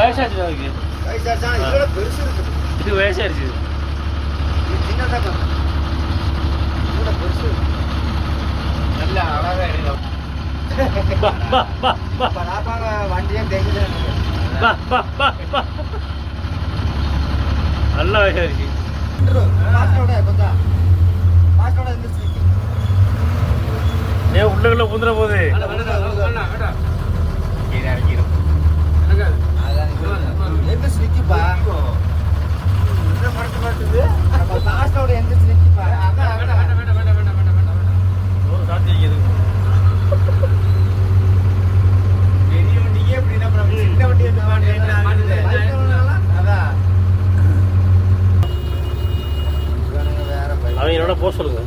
வயசாச்சு அவருக்கு. இது வயசாயிருச்சு. நல்ல அழகா இருக்கு. வண்டியே தெரியல. நல்ல வயசாயிருச்சு. ஏன் உள்ள குந்துற போகுது. அவங்க என்னோட போக சொல்லுங்க.